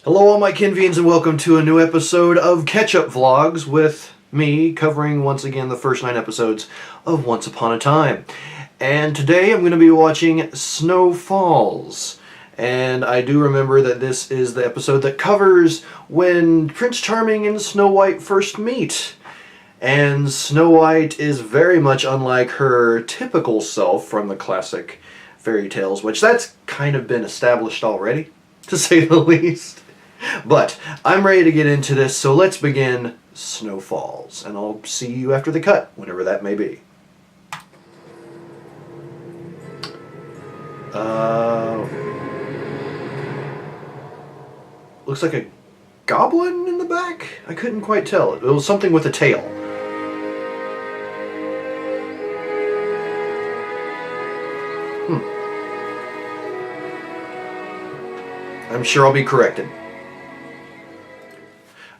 Hello all my Kenvians and welcome to a new episode of Catch-Up Vlogs with me covering once again the first 9 episodes of Once Upon a Time. And today I'm going to be watching Snow Falls. And I do remember that this is the episode that covers when Prince Charming and Snow White first meet. And Snow White is very much unlike her typical self from the classic fairy tales, which that's kind of been established already, to say the least. But I'm ready to get into this, so let's begin Snow Falls, and I'll see you after the cut, whenever that may be. Looks like a goblin in the back? I couldn't quite tell. It was something with a tail. I'm sure I'll be corrected.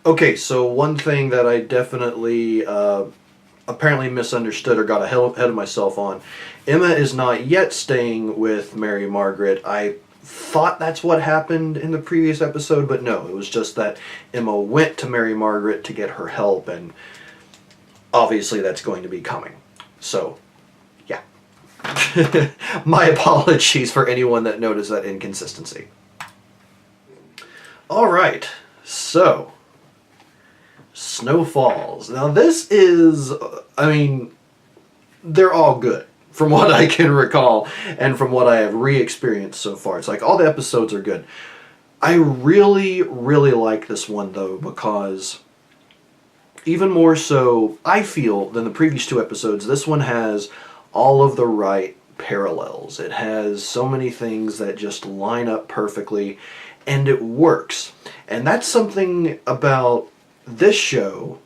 Okay, so one thing that I definitely apparently misunderstood or got ahead of myself on. Emma is not yet staying with Mary Margaret. I thought that's what happened in the previous episode, but no, it was just that Emma went to Mary Margaret to get her help, and obviously that's going to be coming. So, yeah. My apologies for anyone that noticed that inconsistency. Alright, so Snow Falls. Now this is, I mean, they're all good from what I can recall and from what I have re-experienced so far. It's like all the episodes are good. I really, really like this one though, because even more so, I feel, than the previous 2 episodes, this one has all of the right parallels. It has so many things that just line up perfectly, and it works. And that's something about this show,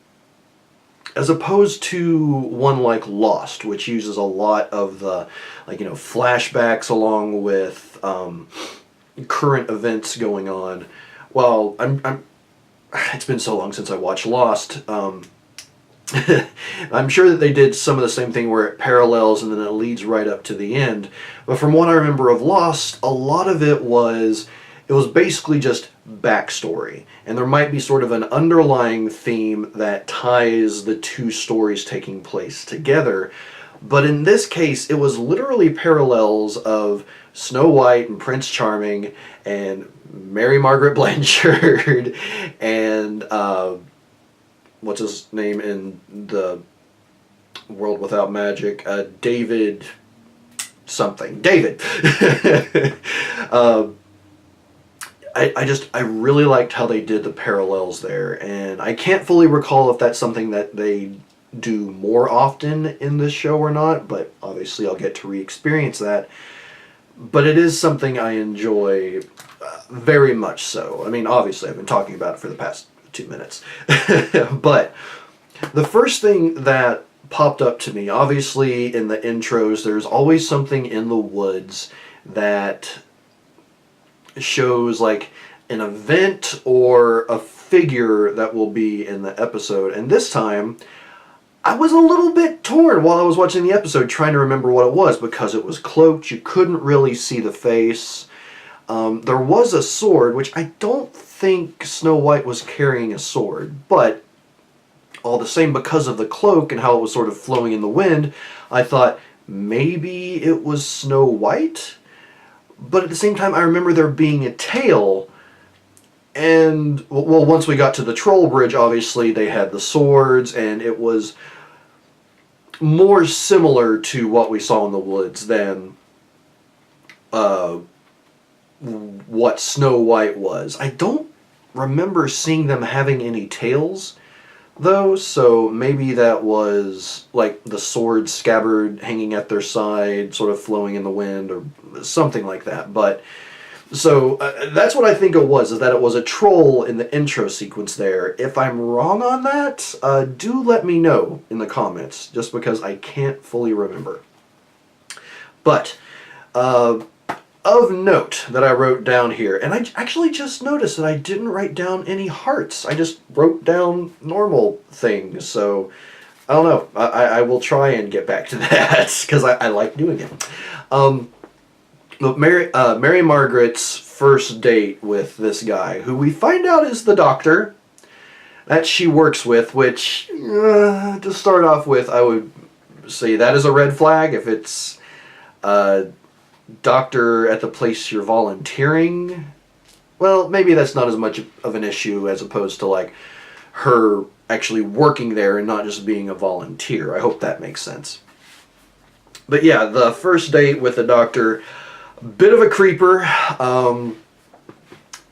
as opposed to one like Lost, which uses a lot of the, like, flashbacks along with current events going on. Well, it's been so long since I watched Lost. I'm sure that they did some of the same thing where it parallels and then it leads right up to the end. But from what I remember of Lost, a lot of it was basically just backstory. And there might be sort of an underlying theme that ties the 2 stories taking place together. But in this case, it was literally parallels of Snow White and Prince Charming and Mary Margaret Blanchard and what's his name in the World Without Magic? David something. David! I really liked how they did the parallels there, and I can't fully recall if that's something that they do more often in this show or not, but obviously I'll get to re-experience that. But it is something I enjoy very much so. I mean, obviously I've been talking about it for the past 2 minutes. But the first thing that popped up to me, obviously in the intros, there's always something in the woods that shows like an event or a figure that will be in the episode. And this time I was a little bit torn while I was watching the episode trying to remember what it was, because it was cloaked. You couldn't really see the face. There was a sword, which I don't think Snow White was carrying a sword, but all the same, because of the cloak and how it was sort of flowing in the wind, I thought maybe it was Snow White. But at the same time, I remember there being a tail, and, well, once we got to the troll bridge, obviously, they had the swords, and it was more similar to what we saw in the woods than what Snow White was. I don't remember seeing them having any tails, though, so maybe that was like the sword scabbard hanging at their side, sort of flowing in the wind, or something like that. But so that's what I think it was, is that it was a troll in the intro sequence there. If I'm wrong on that, do let me know in the comments, just because I can't fully remember. But of note that I wrote down here, and I actually just noticed that I didn't write down any hearts. I just wrote down normal things, so I don't know. I will try and get back to that, because I like doing it. Look, Mary Margaret's first date with this guy, who we find out is the doctor that she works with, which, to start off with, I would say that is a red flag. If it's a doctor at the place you're volunteering, well, maybe that's not as much of an issue as opposed to, like, her actually working there and not just being a volunteer. I hope that makes sense. But yeah, the first date with the doctor, bit of a creeper.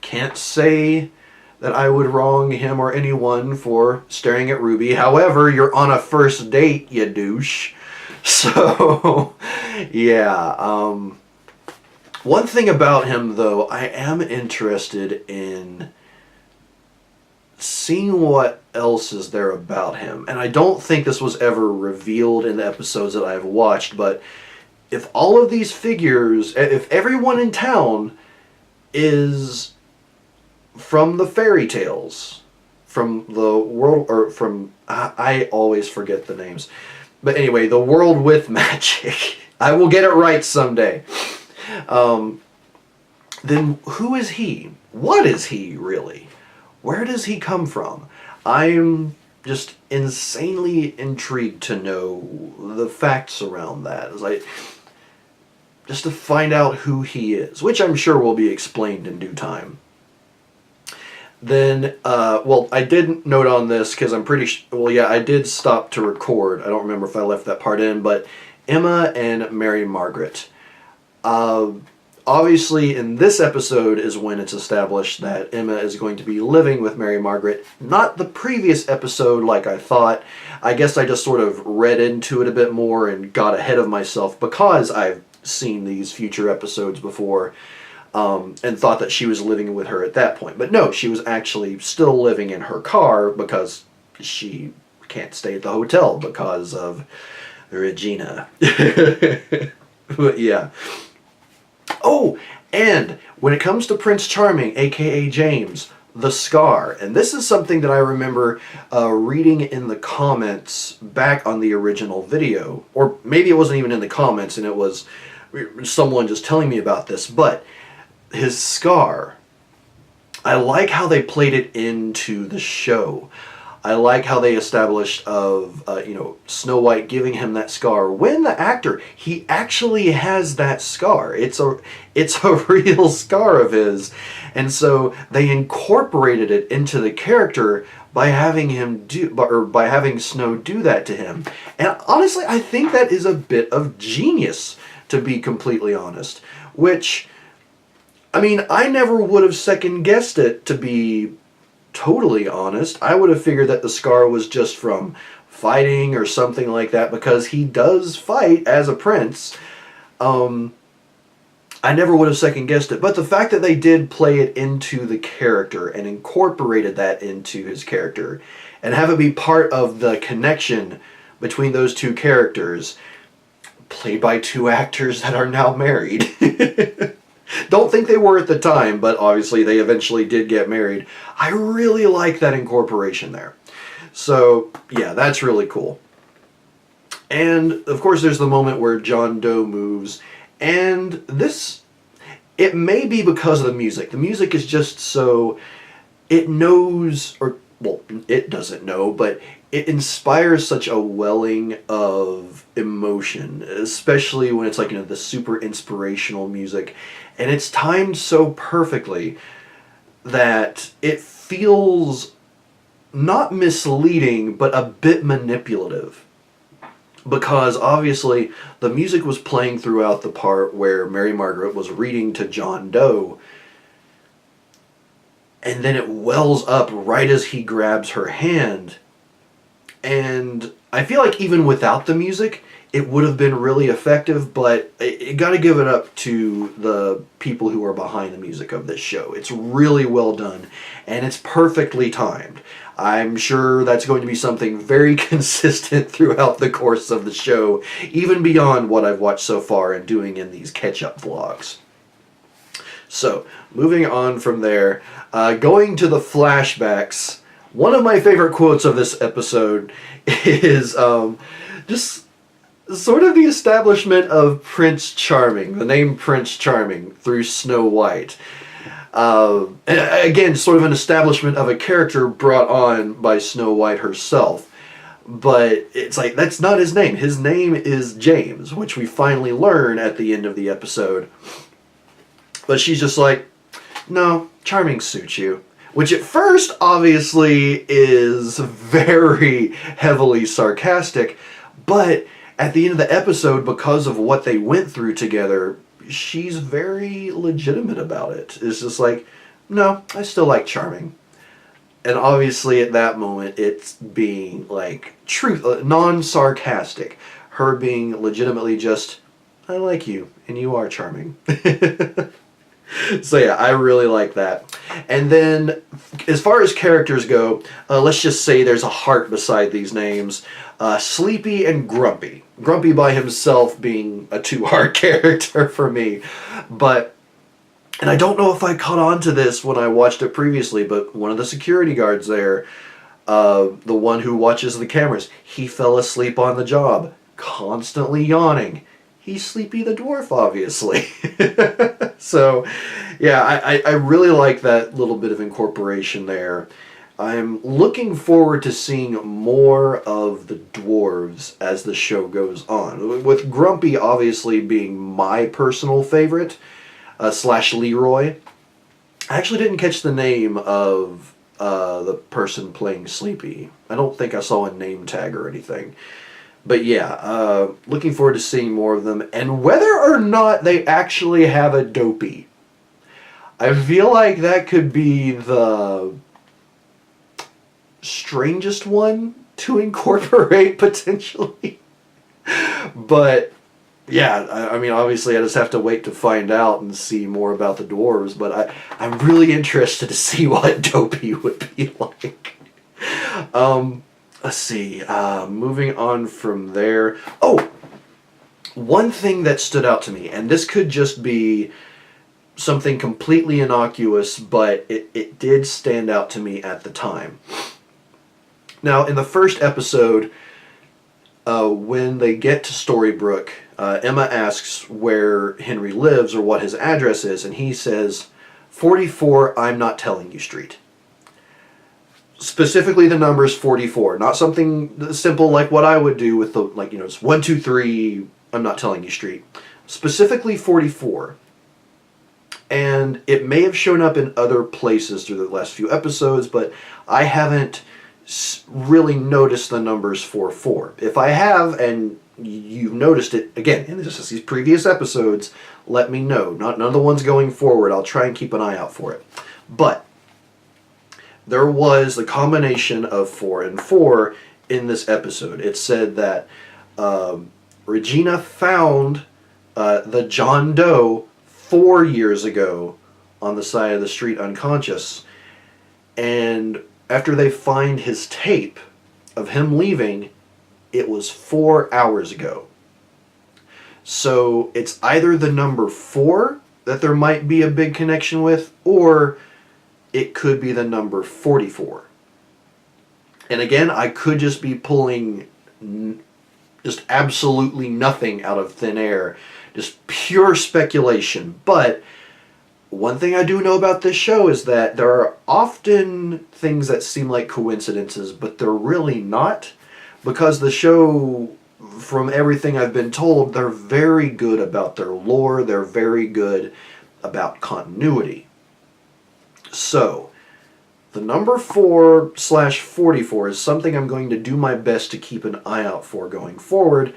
Can't say that I would wrong him or anyone for staring at Ruby. However, you're on a first date, you douche. So, yeah. One thing about him, though, I am interested in seeing what else is there about him. And I don't think this was ever revealed in the episodes that I've watched, but if all of these figures, if everyone in town is from the fairy tales, from the world, or from, I always forget the names. But anyway, the world with magic. I will get it right someday. Then who is he? What is he, really? Where does he come from? I'm just insanely intrigued to know the facts around that. It's like, just to find out who he is, which I'm sure will be explained in due time. Then, well, I did note on this because I'm pretty well, yeah, I did stop to record. I don't remember if I left that part in, but Emma and Mary Margaret. Obviously, in this episode is when it's established that Emma is going to be living with Mary Margaret. Not the previous episode like I thought. I guess I just sort of read into it a bit more and got ahead of myself because I've seen these future episodes before. And thought that she was living with her at that point. But no, she was actually still living in her car because she can't stay at the hotel because of Regina. But yeah. Oh, and when it comes to Prince Charming, aka James, the scar. And this is something that I remember reading in the comments back on the original video. Or maybe it wasn't even in the comments and it was someone just telling me about this. But his scar, I like how they played it into the show. I like how they established of, Snow White giving him that scar. When the actor, he actually has that scar. It's a real scar of his. And so they incorporated it into the character by having having Snow do that to him. And honestly, I think that is a bit of genius, to be completely honest. Which, I mean, I never would have second-guessed it, to be totally honest. I would have figured that the scar was just from fighting or something like that, because he does fight as a prince. I never would have second-guessed it. But the fact that they did play it into the character and incorporated that into his character and have it be part of the connection between those two characters, played by two actors that are now married. Don't think they were at the time, but obviously they eventually did get married. I really like that incorporation there. So, yeah, that's really cool. And, of course, there's the moment where John Doe moves. And this, it may be because of the music. The music is just so, it knows, or, well, it doesn't know, but it inspires such a welling of emotion, especially when it's like, the super inspirational music. And it's timed so perfectly that it feels not misleading, but a bit manipulative. Because obviously the music was playing throughout the part where Mary Margaret was reading to John Doe, and then it wells up right as he grabs her hand. And I feel like even without the music, it would have been really effective, but you got to give it up to the people who are behind the music of this show. It's really well done, and it's perfectly timed. I'm sure that's going to be something very consistent throughout the course of the show, even beyond what I've watched so far and doing in these catch-up vlogs. So, moving on from there, going to the flashbacks, one of my favorite quotes of this episode is just sort of the establishment of Prince Charming, the name Prince Charming, through Snow White. And again, sort of an establishment of a character brought on by Snow White herself. But it's like, that's not his name. His name is James, which we finally learn at the end of the episode. But she's just like, no, Charming suits you. Which at first, obviously, is very heavily sarcastic. But at the end of the episode, because of what they went through together, she's very legitimate about it. It's just like, no, I still like Charming. And obviously at that moment, it's being like non-sarcastic. Her being legitimately just, I like you, and you are charming. So yeah, I really like that. And then, as far as characters go, let's just say there's a heart beside these names. Sleepy and Grumpy. Grumpy by himself being a two-heart character for me. And I don't know if I caught on to this when I watched it previously, but one of the security guards there, the one who watches the cameras, he fell asleep on the job, constantly yawning. He's Sleepy the Dwarf, obviously. So, yeah, I really like that little bit of incorporation there. I'm looking forward to seeing more of the dwarves as the show goes on. With Grumpy obviously being my personal favorite, / Leroy. I actually didn't catch the name of the person playing Sleepy. I don't think I saw a name tag or anything. But yeah, looking forward to seeing more of them. And whether or not they actually have a Dopey. I feel like that could be the strangest one to incorporate, potentially. But yeah, I mean, obviously I just have to wait to find out and see more about the dwarves, but I'm really interested to see what Dopey would be like. Let's see, moving on from there. Oh, one thing that stood out to me, and this could just be something completely innocuous, but it did stand out to me at the time. Now, in the first episode, when they get to Storybrooke, Emma asks where Henry lives or what his address is, and he says, 44 I'm Not Telling You Street. Specifically the numbers 44, not something simple like what I would do with the, like, you know, it's 123 I'm Not Telling You Street. Specifically 44. And it may have shown up in other places through the last few episodes, but I haven't really noticed the numbers 44. If I have, and you've noticed it, again, in these previous episodes, let me know. None of the ones going forward. I'll try and keep an eye out for it. But there was the combination of 4 and 4 in this episode. It said that Regina found the John Doe 4 years ago on the side of the street unconscious. And after they find his tape of him leaving, it was 4 hours ago. So it's either the number 4 that there might be a big connection with, or it could be the number 44. And again, I could just be pulling just absolutely nothing out of thin air, just pure speculation. But one thing I do know about this show is that there are often things that seem like coincidences, but they're really not, because the show, from everything I've been told, they're very good about their lore, they're very good about continuity. So, the number 4/44 is something I'm going to do my best to keep an eye out for going forward.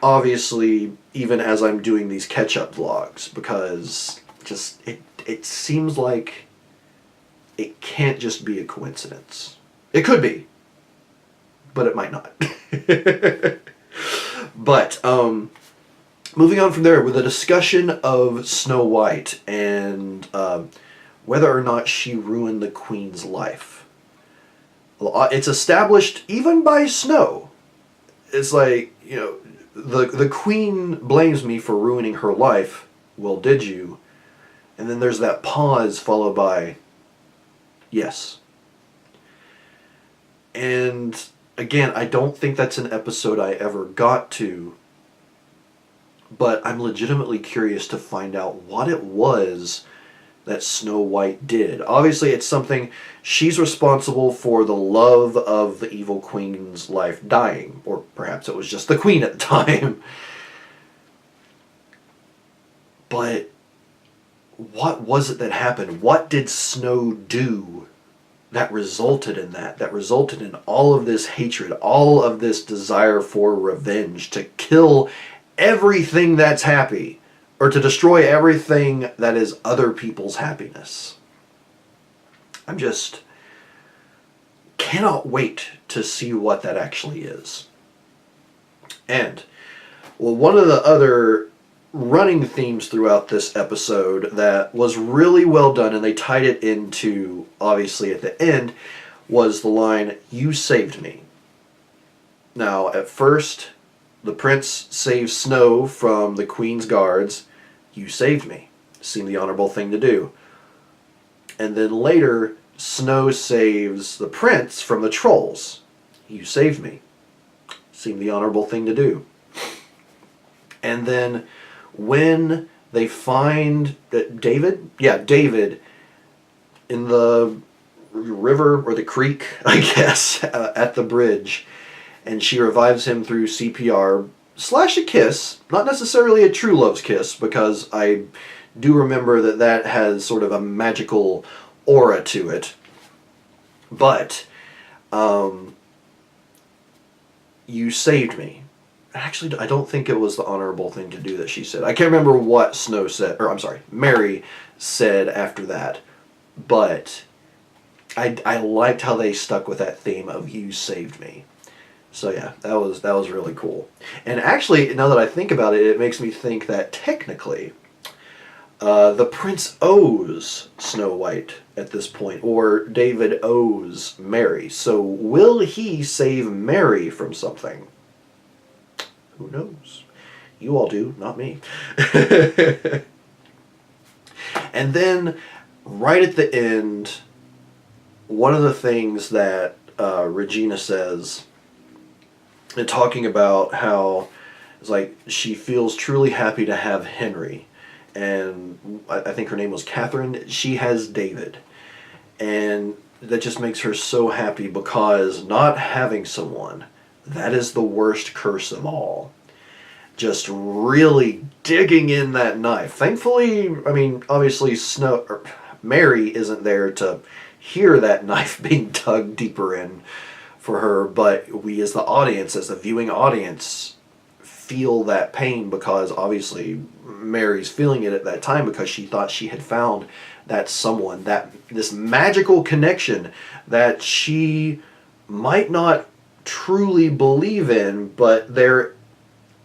Obviously, even as I'm doing these catch-up vlogs, because just it seems like it can't just be a coincidence. It could be, but it might not. But moving on from there with a discussion of Snow White and whether or not she ruined the Queen's life. It's established even by Snow. It's like, you know, the Queen blames me for ruining her life. Well, did you? And then there's that pause followed by, yes. And again, I don't think that's an episode I ever got to, but I'm legitimately curious to find out what it was that Snow White did. Obviously, it's something she's responsible for the love of the evil queen's life dying, or perhaps it was just the queen at the time. But what was it that happened? What did Snow do that resulted in that? That resulted in all of this hatred, all of this desire for revenge, to kill everything that's happy, or to destroy everything that is other people's happiness. I'm just cannot wait to see what that actually is. And, well, one of the other running themes throughout this episode that was really well done, and they tied it into, obviously, at the end, was the line, "You saved me." Now, at first, the prince saves Snow from the queen's guards. "You saved me." Seemed the honorable thing to do. And then later, Snow saves the prince from the trolls. "You saved me." Seemed the honorable thing to do. And then when they find that David in the river, or the creek, I guess, at the bridge, and she revives him through CPR / a kiss, not necessarily a true love's kiss, because I do remember that has sort of a magical aura to it. But, "You saved me." Actually, I don't think it was the honorable thing to do that she said. I can't remember what Mary said after that. But I liked how they stuck with that theme of "you saved me." So yeah, that was really cool. And actually, now that I think about it, it makes me think that technically, the prince owes Snow White at this point, or David owes Mary. So will he save Mary from something? Who knows? You all do, not me. And then, right at the end, one of the things that Regina says, and talking about how it's like she feels truly happy to have Henry, and I think her name was Catherine. She has David, and that just makes her so happy, because not having someone, that is the worst curse of all. Just really digging in that knife. Thankfully, I mean, obviously Mary isn't there to hear that knife being dug deeper in for her, but we as the audience, as the viewing audience, feel that pain, because obviously Mary's feeling it at that time, because she thought she had found that someone, this magical connection that she might not truly believe in, but there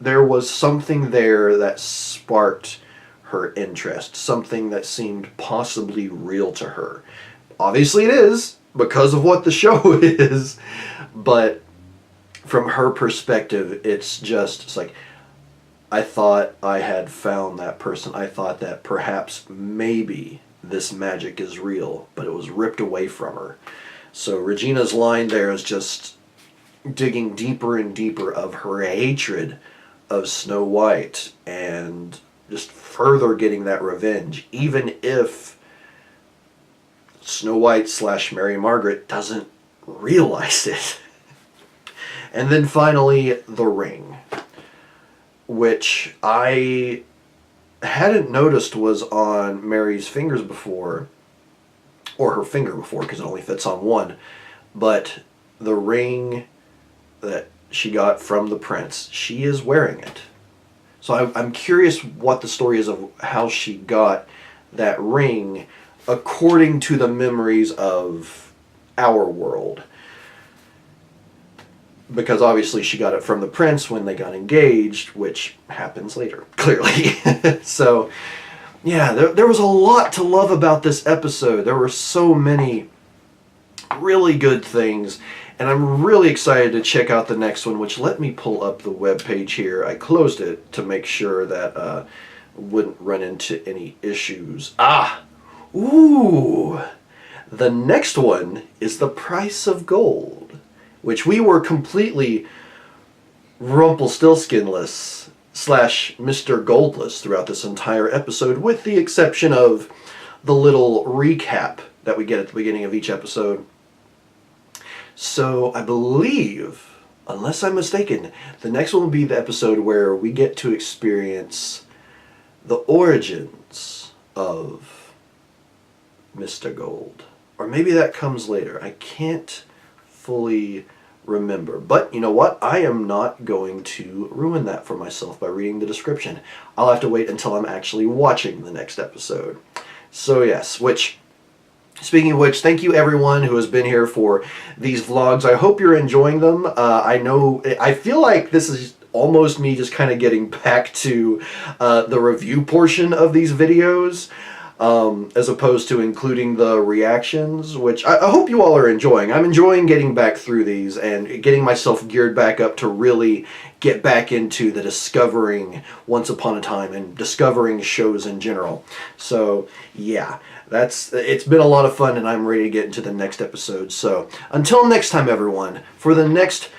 was something there that sparked her interest, something that seemed possibly real to her. Obviously it is, because of what the show is, but from her perspective, it's like, I thought I had found that person. I thought that perhaps, maybe, this magic is real, but it was ripped away from her. So Regina's line there is just digging deeper and deeper of her hatred of Snow White, and just further getting that revenge, even if Snow White / Mary Margaret doesn't realize it. And then finally, the ring, which I hadn't noticed was on Mary's fingers before, or her finger before, because it only fits on one, but the ring that she got from the prince, she is wearing it. So I'm curious what the story is of how she got that ring according to the memories of our world. Because obviously she got it from the prince when they got engaged, which happens later, clearly. So, yeah, there was a lot to love about this episode. There were so many really good things. And I'm really excited to check out the next one, which, let me pull up the webpage here. I closed it to make sure that wouldn't run into any issues. Ooh! The next one is The Price of Gold, which we were completely Rumpelstiltskinless / Mr. Goldless throughout this entire episode, with the exception of the little recap that we get at the beginning of each episode. So I believe, unless I'm mistaken, the next one will be the episode where we get to experience the origins of Mr. Gold. Or maybe that comes later. I can't fully remember. But you know what? I am not going to ruin that for myself by reading the description. I'll have to wait until I'm actually watching the next episode. So yes, speaking of which, thank you everyone who has been here for these vlogs. I hope you're enjoying them. I feel like this is almost me just kind of getting back to the review portion of these videos, as opposed to including the reactions, which I hope you all are enjoying. I'm enjoying getting back through these and getting myself geared back up to really get back into the discovering Once Upon a Time and discovering shows in general. So yeah, it's been a lot of fun, and I'm ready to get into the next episode. So until next time everyone, for the next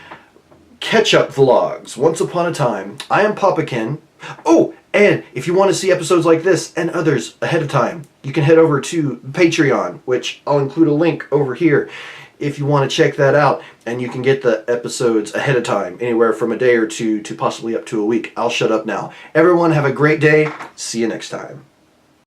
catch-up vlogs, Once Upon a Time, I am Papa Ken. Oh, and if you want to see episodes like this and others ahead of time, you can head over to Patreon, which I'll include a link over here if you want to check that out, and you can get the episodes ahead of time, anywhere from a day or two to possibly up to a week. I'll shut up now. Everyone have a great day. See you next time.